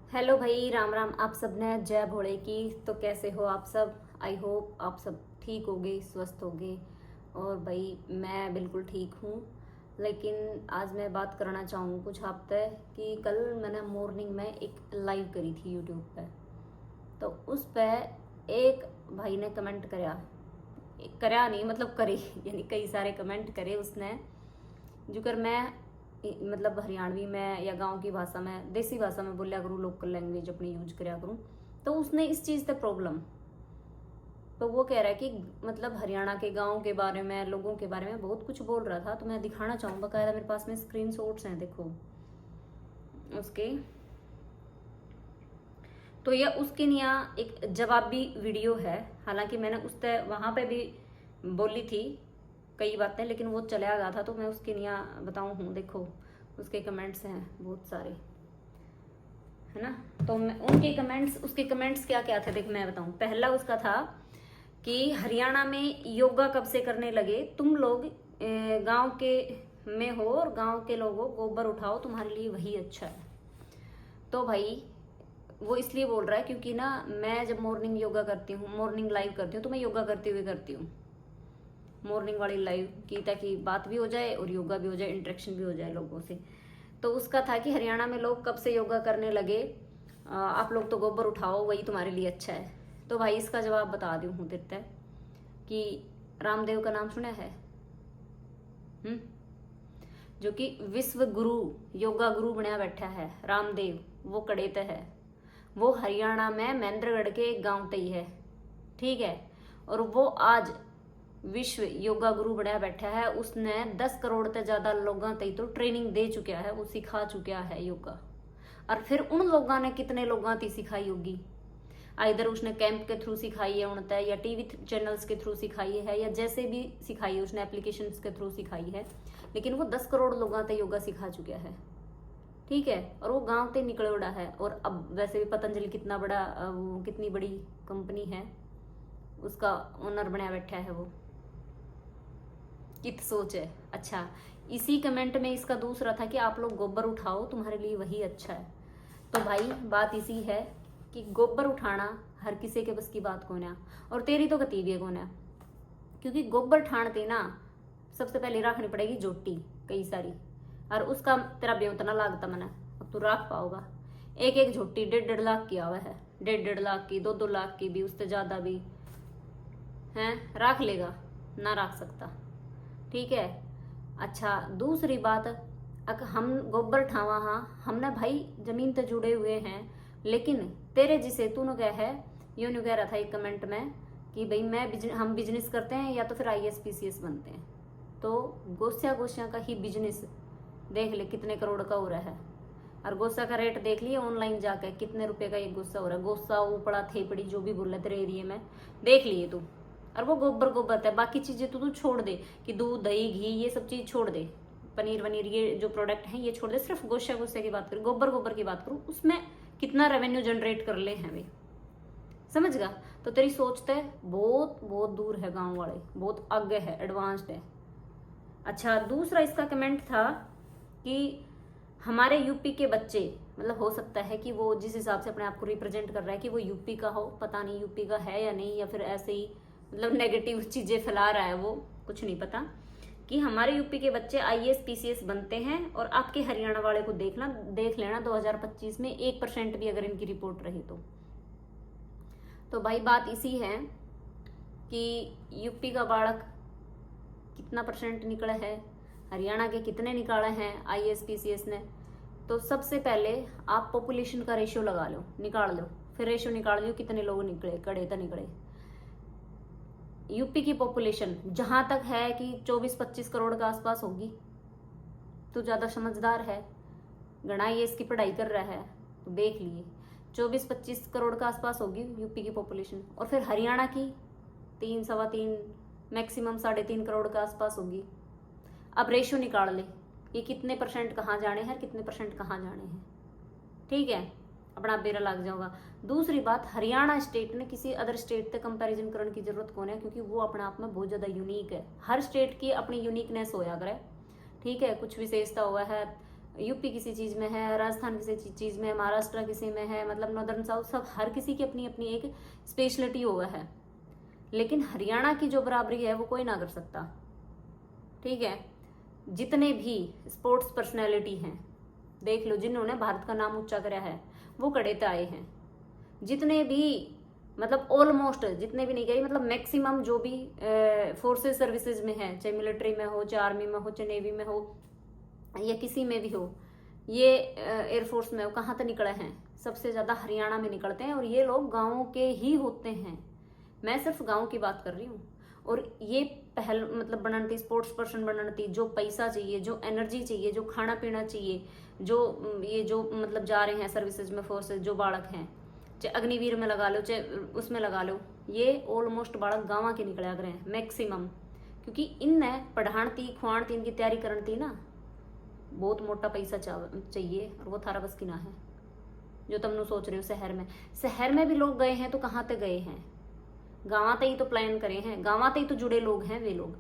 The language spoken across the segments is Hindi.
हेलो भाई, राम राम आप सब ने, जय भोले की। तो कैसे हो आप सब? आई होप आप सब ठीक होगे, स्वस्थ होगे। और भाई मैं बिल्कुल ठीक हूँ। लेकिन आज मैं बात करना चाहूँ कुछ हफ्ते कि कल मैंने मॉर्निंग में एक लाइव करी थी यूट्यूब पे। तो उस पे एक भाई ने कमेंट करा नहीं, मतलब करे यानी कई सारे कमेंट करे उसने। जुकर मैं मतलब हरियाणवी में या गांव की भाषा में, देसी भाषा में बोलिया करूँ, लोकल लैंग्वेज अपनी यूज करा करूँ। तो उसने इस चीज़ से प्रॉब्लम, तो वो कह रहा है कि मतलब हरियाणा के गांव के बारे में, लोगों के बारे में बहुत कुछ बोल रहा था। तो मैं दिखाना चाहूँ, बकायदा मेरे पास में स्क्रीन शॉट्स हैं, देखो उसके। तो यह उसके यहाँ एक जवाबी वीडियो है। हालांकि मैंने उस वहाँ पे भी बोली थी कई बातें, लेकिन वो चला गया था। तो मैं उसके यहाँ बताऊँ हूँ, देखो उसके कमेंट्स हैं बहुत सारे, है ना। तो मैं उनके कमेंट्स, उसके कमेंट्स क्या क्या थे, देख मैं बताऊँ। पहला उसका था कि हरियाणा में योगा कब से करने लगे तुम लोग, गांव के में हो और गांव के लोगों गोबर उठाओ, तुम्हारे लिए वही अच्छा है। तो भाई वो इसलिए बोल रहा है क्योंकि ना मैं जब मॉर्निंग योगा करती हूँ, मॉर्निंग लाइव करती हूँ, तो मैं योगा करते हुए करती हूँ मॉर्निंग वाली लाइव की, ताकि बात भी हो जाए और योगा भी हो जाए, इंटरेक्शन भी हो जाए लोगों से। तो उसका था कि हरियाणा में लोग कब से योगा करने लगे, आप लोग तो गोबर उठाओ, वही तुम्हारे लिए अच्छा है। तो भाई इसका जवाब बता दूँ हूँ देते कि रामदेव का नाम सुना है? जो कि विश्व गुरु, योगा गुरु बनया बैठा है रामदेव, वो कड़ेत है। वो हरियाणा में महेंद्रगढ़ के एक गांव तई है, ठीक है। और वो आज विश्व योगा गुरु बनया बैठा है। उसने 10 करोड़ से ज्यादा लोगों तई तो ट्रेनिंग दे चुका है, वो सिखा चुका है योगा। और फिर उन लोगों ने कितने लोगों ती सिखाई होगी, इधर उसने कैंप के थ्रू सिखाई है उनते, या टीवी चैनल्स के थ्रू सिखाई है, या जैसे भी सिखाई है उसने, एप्लीकेशंस के थ्रू सिखाई है। लेकिन वो 10 करोड़ लोगों तक योगा सिखा चुका है, ठीक है। और वो गांव से निकले उड़ा है। और अब वैसे भी पतंजलि कितना बड़ा, कितनी बड़ी कंपनी है, उसका ओनर बनया बैठा है वो। कित सोच है। अच्छा, इसी कमेंट में इसका दूसरा था कि आप लोग गोबर उठाओ, तुम्हारे लिए वही अच्छा है। तो भाई बात इसी है कि गोबर उठाना हर किसी के बस की बात कौन है, और तेरी तो गति भी है कौन है। क्योंकि गोबर ठाणते ना सबसे पहले रखनी पड़ेगी जोटी कई सारी, और उसका तेरा ब्यों उतना लागता मना, अब तू रख पाओगा। एक एक झोटी 1.5 लाख की आवा है, 1.5 लाख की, 2-2 लाख की भी, उससे ज्यादा भी है। रख लेगा ना, रख सकता, ठीक है। अच्छा, दूसरी बात, अगर हम गोबर ठावा, हाँ हमने भाई जमीन से जुड़े हुए हैं। लेकिन तेरे जिसे तू न कह है, यूं नहीं कह रहा था एक कमेंट में कि भाई हम बिजनेस करते हैं या तो फिर IAS PCS बनते हैं। तो गोस्या का ही बिजनेस देख ले कितने करोड़ का हो रहा है। और गोसा का रेट देख लिए ऑनलाइन जाकर, कितने रुपए का एक गोसा हो रहा है। गोसा उपड़ा थेपड़ी जो भी बोल रहे तेरे एरिया में, देख लिए तू। और वो गोबर गोबर है, बाकी चीजें तो तू छोड़ दे कि दूध दही घी ये सब चीज छोड़ दे, पनीर वनीर ये जो प्रोडक्ट हैं ये छोड़ दे। सिर्फ गोसा की बात करूँ, गोबर गोबर की बात करूँ, उसमें कितना रेवेन्यू जनरेट कर ले हैं वे, समझ गया। तो तेरी सोचते बहुत बहुत दूर है, गांव वाले बहुत आगे है, एडवांस्ड है। अच्छा, दूसरा इसका कमेंट था कि हमारे यूपी के बच्चे, मतलब हो सकता है कि वो जिस हिसाब से अपने आप को रिप्रेजेंट कर रहा है कि वो यूपी का हो, पता नहीं यूपी का है या नहीं, या फिर ऐसे ही मतलब नेगेटिव चीजें फैला रहा है, वो कुछ नहीं पता। कि हमारे यूपी के बच्चे IAS PCS बनते हैं, और आपके हरियाणा वाले को देख लेना 2025 में 1% भी अगर इनकी रिपोर्ट रही तो भाई बात इसी है कि यूपी का बालक कितना % निकला है, हरियाणा के कितने निकाले हैं IAS PCS ने। तो सबसे पहले आप पॉपुलेशन का रेशियो लगा लो, निकाल लो, फिर रेशियो निकाल लो कितने लोग निकले, कड़े तो निकले। यूपी की पॉपुलेशन जहां तक है कि 24-25 करोड़ के आसपास होगी। तो ज्यादा समझदार है, गणाई इसकी पढ़ाई कर रहा है, तो देख लिए 24-25 करोड़ के आसपास होगी यूपी की पॉपुलेशन। और फिर हरियाणा की 3-3.25, मैक्सिमम 3.5 करोड़ के आसपास होगी। अब रेशियो निकाल ले ये कितने % कहाँ जाने हैं, कितने % कहाँ जाने हैं, ठीक है। अपना बेरा लग जाओगा। दूसरी बात, हरियाणा स्टेट ने किसी अदर स्टेट से कंपैरिजन करने की जरूरत कौन है, क्योंकि वो अपने आप में बहुत ज्यादा यूनिक है। हर स्टेट की अपनी यूनिकनेस होया करे, ठीक है, कुछ विशेषता हुआ है। यूपी किसी चीज़ में है, राजस्थान किसी चीज़ में है, महाराष्ट्र किसी में है, मतलब नॉर्दर्न साउथ सब हर किसी की अपनी अपनी एक स्पेशलिटी हुआ है। लेकिन हरियाणा की जो बराबरी है वो कोई ना कर सकता। ठीक है, जितने भी स्पोर्ट्स पर्सनैलिटी हैं देख लो, जिन्होंने भारत का नाम ऊंचा कराया है वो कड़ेते आए हैं। जितने भी मतलब ऑलमोस्ट, जितने भी नहीं कही, मतलब मैक्सिमम जो भी फोर्सेस सर्विसेज में है, चाहे मिलिट्री में हो, चाहे आर्मी में हो, चाहे नेवी में हो, या किसी में भी हो, ये एयरफोर्स में हो, कहाँ तक निकले हैं? सबसे ज़्यादा हरियाणा में निकलते हैं। और ये लोग गाँवों के ही होते हैं, मैं सिर्फ गाँव की बात कर रही हूँ। और ये पहल मतलब बनती स्पोर्ट्स पर्सन बनती, जो पैसा चाहिए, जो एनर्जी चाहिए, जो खाना पीना चाहिए, जो ये जो मतलब जा रहे हैं सर्विसेज में, फोर्सेज जो बालक हैं, चाहे अग्निवीर में लगा लो, चाहे उसमें लगा लो, ये ऑलमोस्ट बालक गाँव के निकले आ हैं मैक्सिमम। क्योंकि इनने पढ़ाणती खुआणती इनकी तैयारी करती ना, बहुत मोटा पैसा चाहिए, और वो थारा बस की ना है जो तुम सोच रहे हो। शहर में भी लोग गए हैं तो कहाँ तक गए हैं? गाँव तक ही तो प्लान करे हैं, गाँव तक ही तो जुड़े लोग हैं वे लोग।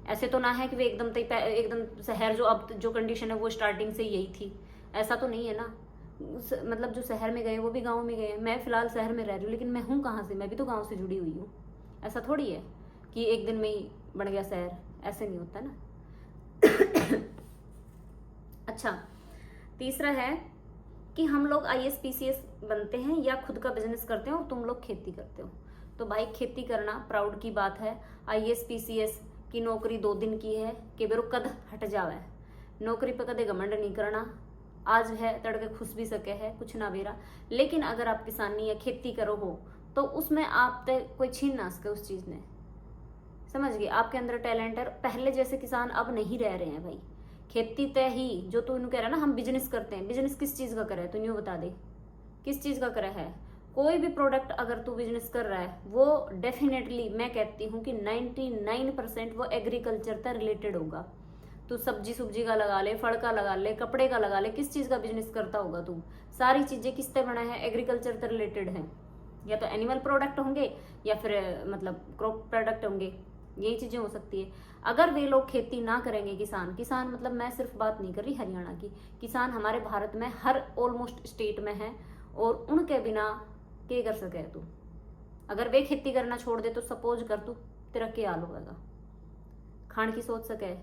ऐसे तो ना है कि वे एकदम शहर जो अब जो कंडीशन है वो स्टार्टिंग से यही थी, ऐसा तो नहीं है ना। मतलब जो शहर में गए वो भी गाँव में गए हैं। मैं फिलहाल शहर में रह रही हूँ, लेकिन मैं हूँ कहाँ से? मैं भी तो गाँव से जुड़ी हुई हूँ। ऐसा थोड़ी है कि एक दिन में ही बन गया शहर, ऐसे नहीं होता ना। अच्छा, तीसरा है कि हम लोग IAS PCS बनते हैं या खुद का बिजनेस करते हैं और तुम लोग खेती करते हो। तो भाई खेती करना प्राउड की बात है। IAS PCS की नौकरी 2 दिन की है कि बेरो कद हट जावे। नौकरी पे कदे घमंड नहीं करना, आज है तड़के खुश भी सके है कुछ ना बेरा। लेकिन अगर आप किसानी या खेती करो हो तो उसमें आप ते कोई छीन ना सके उस चीज़ ने, समझ गए? आपके अंदर टैलेंट है। पहले जैसे किसान अब नहीं रह रहे हैं भाई। खेती तय ही जो तू कह रहा है ना, हम बिजनेस करते हैं, बिजनेस किस चीज़ का करे तू यूँ बता दे, किस चीज़ का करे है? कोई भी प्रोडक्ट अगर तू बिजनेस कर रहा है वो डेफिनेटली मैं कहती हूँ कि 99% वो एग्रीकल्चर से रिलेटेड होगा। तू सब्जी का लगा ले, फल का लगा ले, कपड़े का लगा ले, किस चीज़ का बिजनेस करता होगा तू? सारी चीज़ें किस तरह बना है? एग्रीकल्चर से रिलेटेड है। या तो एनिमल प्रोडक्ट होंगे या फिर मतलब क्रॉप प्रोडक्ट होंगे, यही चीज़ें हो सकती है। अगर वे लोग खेती ना करेंगे, किसान मतलब मैं सिर्फ बात नहीं कर रही हरियाणा की, किसान हमारे भारत में हर ऑलमोस्ट स्टेट में है, और उनके बिना क्या कर सके तू? अगर वे खेती करना छोड़ दे तो सपोज कर तू तेरा क्या हाल होगा? खान की सोच सके,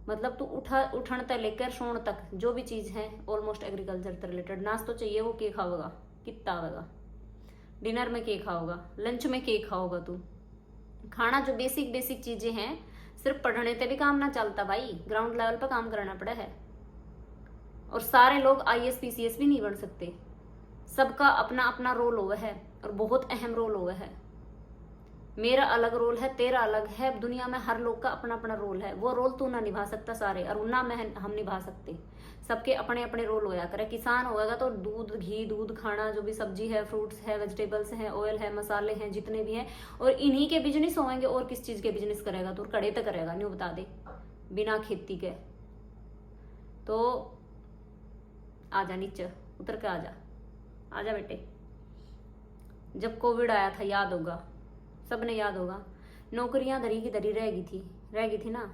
मतलब तू उठन तक लेकर सोण तक जो भी चीज़ है ऑलमोस्ट एग्रीकल्चर से रिलेटेड। नाश्तो चाहिए वो क्या खाओगा, कितना आवेगा, डिनर में क्या खाओगा, लंच में क्या खाओगा तू? खाना जो बेसिक चीज़ें हैं, सिर्फ पढ़ने से भी काम ना चलता भाई, ग्राउंड लेवल पर काम करना पड़ा है। और सारे लोग IAS PCS भी नहीं बन सकते, सबका अपना अपना रोल हुआ है, और बहुत अहम रोल हुआ है। मेरा अलग रोल है, तेरा अलग है, दुनिया में हर लोग का अपना अपना रोल है। वो रोल तू ना निभा सकता सारे, और ना हम निभा सकते। सबके अपने अपने रोल होया करे। किसान होगा तो दूध खाना, जो भी सब्जी है, फ्रूट्स है, वेजिटेबल्स है, ऑयल है, मसाले हैं, जितने भी हैं, और इन्हीं के बिजनेस होंगे। और किस चीज़ के बिजनेस करेगा तो? कड़े तक करेगा, नहीं बता दे, बिना खेती के। तो आजा नीचे उतर के, आजा बेटे। जब कोविड आया था, याद होगा, सबने याद होगा, नौकरियां धरी की धरी रह गई थी ना।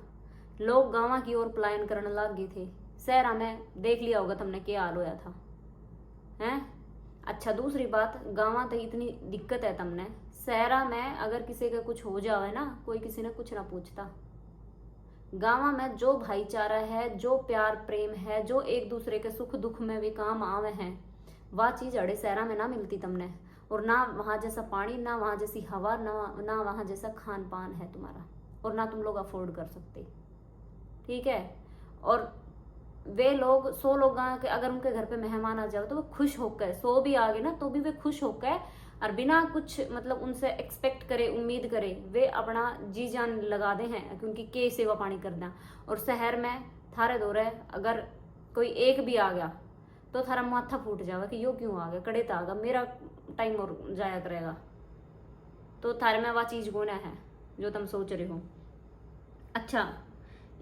लोग गाँव की ओर पलायन करने लग गए थे। शहर में देख लिया होगा तुमने क्या हाल होया था, हैं? अच्छा, दूसरी बात, गाँव तो इतनी दिक्कत है तुमने, शहरा में अगर किसी का कुछ हो जावे ना, कोई किसी ने कुछ ना पूछता। गाँव में जो भाईचारा है, जो प्यार प्रेम है, जो एक दूसरे के सुख दुख में भी काम आवे हैं, वह चीज़ अड़े शहरा में ना मिलती तुमने। और ना वहाँ जैसा पानी, ना वहाँ जैसी हवा, ना वहाँ जैसा खान पान है तुम्हारा, और ना तुम लोग अफोर्ड कर सकते। ठीक है? और वे लोग 100 लोग के अगर उनके घर पे मेहमान आ जाओ तो वो खुश होकर, 100 भी आ गए ना तो भी वे खुश होकर, और बिना कुछ मतलब उनसे एक्सपेक्ट करे, उम्मीद करे, वे अपना जी जान लगा दे हैं, क्योंकि के सेवा पानी करना। और शहर में थारे दो रहे, अगर कोई एक भी आ गया तो थारा माथा फूट जाएगा कि यो क्यों आ गया, कड़े तो आ गया, मेरा टाइम और जाया करेगा। तो थारे में वह चीज़ गोना है जो तुम सोच रहे हो। अच्छा,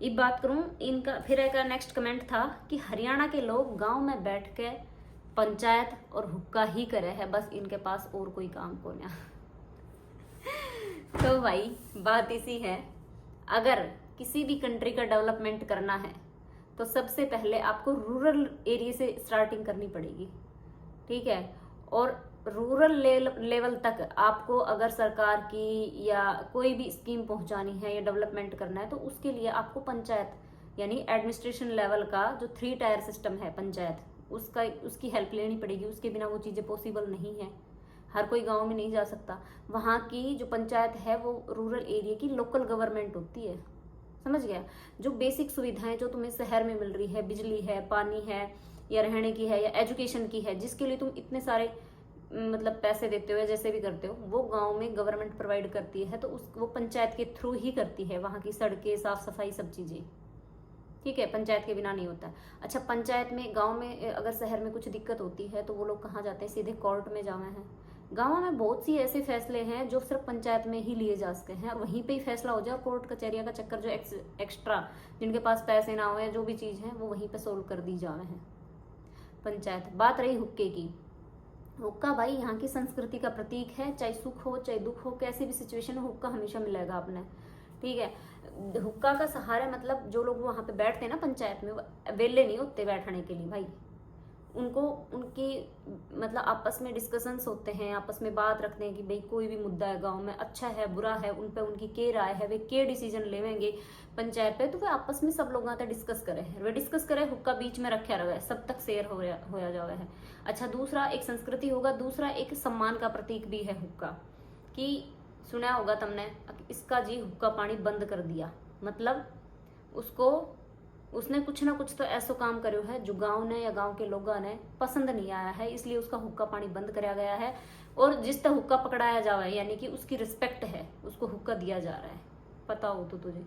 एक बात करूं इनका, फिर एक नेक्स्ट कमेंट था कि हरियाणा के लोग गांव में बैठ के पंचायत और हुक्का ही करे है, बस इनके पास और कोई काम को ना। तो भाई बात इसी है, अगर किसी भी कंट्री का डेवलपमेंट करना है तो सबसे पहले आपको रूरल एरिया से स्टार्टिंग करनी पड़ेगी, ठीक है। और रूरल लेवल तक आपको अगर सरकार की या कोई भी स्कीम पहुंचानी है या डेवलपमेंट करना है, तो उसके लिए आपको पंचायत यानी एडमिनिस्ट्रेशन लेवल का जो 3 टायर सिस्टम है पंचायत, उसकी हेल्प लेनी पड़ेगी। उसके बिना वो चीज़ें पॉसिबल नहीं है, हर कोई गांव में नहीं जा सकता। वहाँ की जो पंचायत है वो रूरल एरिया की लोकल गवर्नमेंट होती है, समझ गया। जो बेसिक सुविधाएं जो तुम्हें शहर में मिल रही है, बिजली है, पानी है, या रहने की है, या एजुकेशन की है, जिसके लिए तुम इतने सारे मतलब पैसे देते हो या जैसे भी करते हो, वो गांव में गवर्नमेंट प्रोवाइड करती है। तो वो पंचायत के थ्रू ही करती है, वहाँ की सड़कें, साफ सफाई, सब चीज़ें, ठीक है, पंचायत के बिना नहीं होता। अच्छा, पंचायत में गांव में अगर शहर में कुछ दिक्कत होती है तो वो लोग कहाँ जाते हैं, सीधे कोर्ट में जावे हैं। गाँव में बहुत सी ऐसे फैसले हैं जो सिर्फ पंचायत में ही लिए जा सकते हैं और वहीं पे ही फैसला हो जाए। और कोर्ट कचहरिया का चक्कर जो एक्स्ट्रा जिनके पास पैसे ना हो या जो भी चीज़ है वो वहीं पे सोल्व कर दी जावे हैं पंचायत। बात रही हुक्के की, हुक्का भाई यहाँ की संस्कृति का प्रतीक है। चाहे सुख हो चाहे दुख हो, कैसी भी सिचुएशन हो, हुक्का हमेशा मिलेगा आपने, ठीक है। हुक्का का सहारा मतलब जो लोग वहाँ पे बैठते हैं ना पंचायत में, वेले नहीं होते बैठने के लिए भाई। उनको उनकी मतलब आपस में डिस्कशंस होते हैं, आपस में बात रखते हैं कि भाई कोई भी मुद्दा है गांव में, अच्छा है बुरा है, उन पे उनकी के राय है, वे के डिसीजन लेवेंगे पंचायत पे, तो वे आपस में सब लोग आते डिस्कस करें, वे डिस्कस करें, हुक्का बीच में रखा रहे, सब तक शेयर होया जावे है। अच्छा, दूसरा एक संस्कृति होगा, दूसरा एक सम्मान का प्रतीक भी है हुक्का। कि सुना होगा तुमने, इसका जी हुक्का पानी बंद कर दिया, मतलब उसने कुछ ना कुछ तो ऐसा काम करो है जो गांव ने या गांव के लोगों ने पसंद नहीं आया है, इसलिए उसका हुक्का पानी बंद कराया गया है। और जिस तरह हुक्का पकड़ाया जावा है यानी कि उसकी रिस्पेक्ट है, उसको हुक्का दिया जा रहा है। पता हो तो तुझे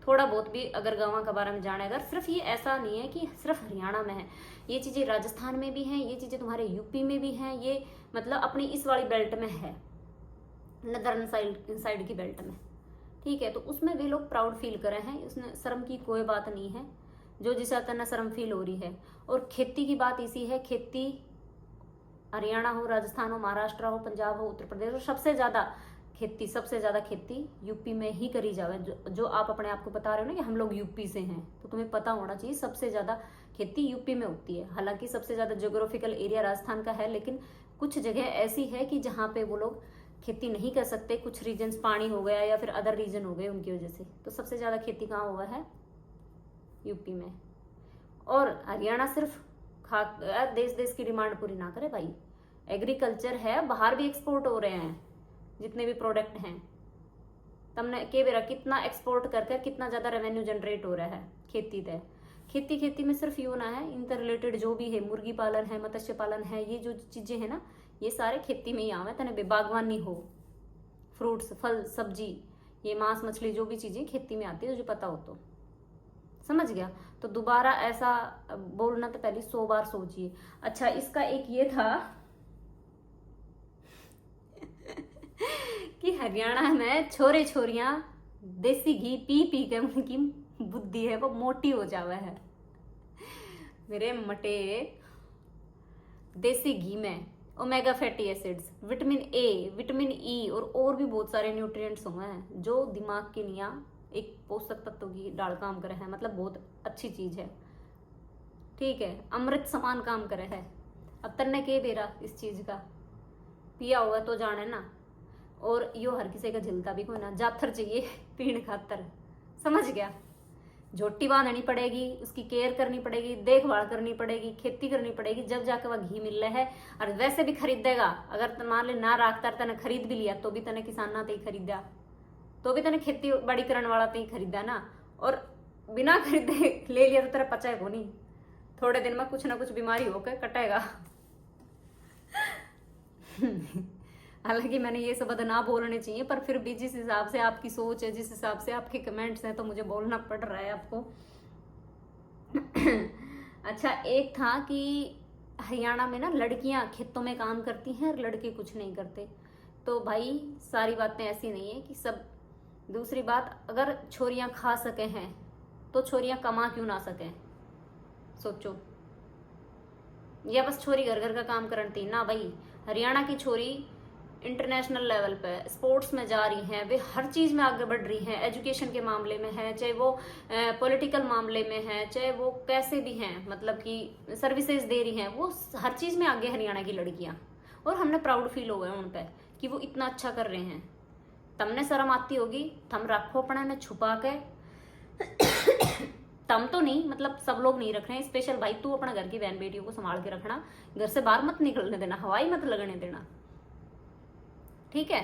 थोड़ा बहुत भी अगर गाँव के बारे में जाने, अगर सिर्फ ये ऐसा नहीं है कि सिर्फ हरियाणा में है, ये चीज़ें राजस्थान में भी हैं, ये चीज़ें तुम्हारे यूपी में भी हैं, ये मतलब अपनी इस वाली बेल्ट में है, नदर्न साइड की बेल्ट में, ठीक है। तो उसमें वे लोग प्राउड फील कर रहे हैं, उसमें शर्म की कोई बात नहीं है, जो जिसे आता ना शर्म फील हो रही है। और खेती की बात इसी है, खेती हरियाणा हो, राजस्थान हो, महाराष्ट्र हो, पंजाब हो, उत्तर प्रदेश हो, सबसे ज़्यादा खेती यूपी में ही करी जावे। जो आप अपने आप को बता रहे हो ना कि हम लोग यूपी से हैं, तो तुम्हें पता होना चाहिए सबसे ज़्यादा खेती यूपी में होती है। हालांकि सबसे ज़्यादा ज्योग्राफिकल एरिया राजस्थान का है, लेकिन कुछ जगह ऐसी है कि जहाँ पे वो लोग खेती नहीं कर सकते, कुछ रीजन्स पानी हो गया या फिर अदर रीजन हो गए उनकी वजह से। तो सबसे ज़्यादा खेती कहाँ हुआ है, यूपी में। और हरियाणा सिर्फ देश की डिमांड पूरी ना करे भाई, एग्रीकल्चर है, बाहर भी एक्सपोर्ट हो रहे हैं जितने भी प्रोडक्ट हैं। तुमने के बेरा कितना एक्सपोर्ट करके कितना ज़्यादा रेवेन्यू जनरेट हो रहा है खेती में। सिर्फ यूँ ना है, इनसे रिलेटेड जो भी है, मुर्गी पालन है, मत्स्य पालन है, ये जो चीज़ें हैं ना, ये सारे खेती में ही आवे। तने बागवानी हो, फ्रूट्स, फल, सब्जी, ये मांस मछली जो भी चीज़ें खेती में आती है, जो पता हो तो समझ गया। तो दोबारा ऐसा बोलना तो पहले 100 बार सोचिए। अच्छा, इसका एक ये था कि हरियाणा में छोरे छोरियां देसी घी पी पी के उनकी बुद्धि है वो मोटी हो जावा है। मेरे मटे, देसी घी में omega fatty acids, vitamin A, vitamin E और भी बहुत सारे न्यूट्रिएंट्स हुए हैं जो दिमाग के लिए एक पोषक तत्व की डाल काम करे है, मतलब बहुत अच्छी चीज़ है, ठीक है, अमृत समान काम करे है। अब तन्ने के बेरा इस चीज़ का पिया हुआ तो जाने ना, और यो हर किसी का झिलता भी कोई ना, जाथर चाहिए पीण खातर, समझ गया। झोटी बांधनी पड़ेगी, उसकी केयर करनी पड़ेगी, देखभाल करनी पड़ेगी, खेती करनी पड़ेगी, जब जाकर वह घी मिल रहा है। और वैसे भी खरीदेगा, अगर मान ले ना राखता तने खरीद भी लिया तो भी तने किसान ना ही खरीदा, तो भी तने खेती बाड़ी करने वाला तो ही खरीदा ना। और बिना खरीदे ले लिया तो तेरा पचा को नहीं, थोड़े दिन में कुछ ना कुछ बीमारी होकर कटेगा। हालांकि मैंने ये सब ना बोलने चाहिए, पर फिर भी जिस हिसाब से आपकी सोच है, जिस हिसाब से आपके कमेंट्स हैं, तो मुझे बोलना पड़ रहा है आपको। अच्छा, एक था कि हरियाणा में ना लड़कियां खेतों में काम करती हैं और लड़के कुछ नहीं करते। तो भाई सारी बातें ऐसी नहीं है कि सब। दूसरी बात, अगर छोरियां खा सके हैं तो छोरियां कमा क्यों ना सकें, सोचो। या बस छोरी घर घर का काम करती ना भाई। हरियाणा की छोरी इंटरनेशनल लेवल पे स्पोर्ट्स में जा रही हैं, वे हर चीज़ में आगे बढ़ रही हैं, एजुकेशन के मामले में है, चाहे वो पॉलिटिकल मामले में है, चाहे वो कैसे भी हैं, मतलब कि सर्विसेज दे रही हैं, वो हर चीज़ में आगे हरियाणा की लड़कियां। और हमने प्राउड फील हो गए उन पे कि वो इतना अच्छा कर रहे हैं। तमने शर्म आती होगी, थम रखो अपने में छुपा के। तम तो नहीं, मतलब सब लोग नहीं रख रहे हैं, स्पेशल भाई तू अपना घर की बहन बेटियों को संभाल के रखना, घर से बाहर मत निकलने देना, हवाई मत लगने देना, ठीक है।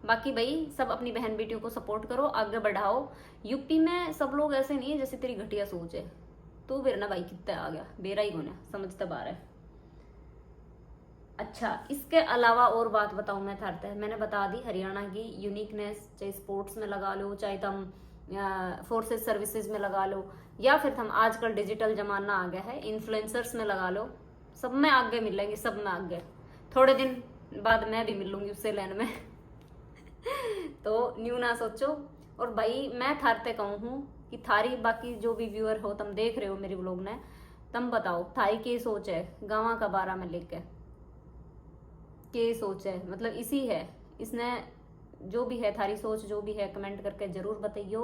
बाकी भाई सब अपनी बहन बेटियों को सपोर्ट करो, आगे बढ़ाओ। यूपी में सब लोग ऐसे नहीं है जैसे तेरी घटिया सोच है। तू फिर ना भाई कितना आ गया, बेरा ही होना, समझता बार है। अच्छा, इसके अलावा और बात बताऊं मैं थारते, मैंने बता दी हरियाणा की यूनिकनेस, चाहे स्पोर्ट्स में लगा लो, चाहे तुम फोर्सेस सर्विसेज में लगा लो, या फिर हम आजकल डिजिटल जमाना आ गया है, इन्फ्लुएंसर्स में लगा लो, सब में आगे मिलेंगे, सब में आगे। थोड़े दिन बाद मैं भी मिलूंगी उससे लाइन में। तो न्यू ना सोचो। और भाई मैं थारते कहूँ हूँ कि थारी बाकी जो भी व्यूअर हो, तुम देख रहे हो मेरे व्लॉग ने, तुम बताओ थारी के सोच है गाँव का बारा में लेके, के सोच है, मतलब इसी है, इसने जो भी है थारी सोच जो भी है कमेंट करके जरूर बताइयो।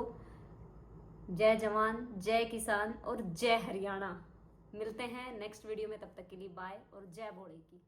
जय जवान, जय किसान और जय हरियाणा। मिलते हैं नेक्स्ट वीडियो में, तब तक के लिए बाय और जय भोले की।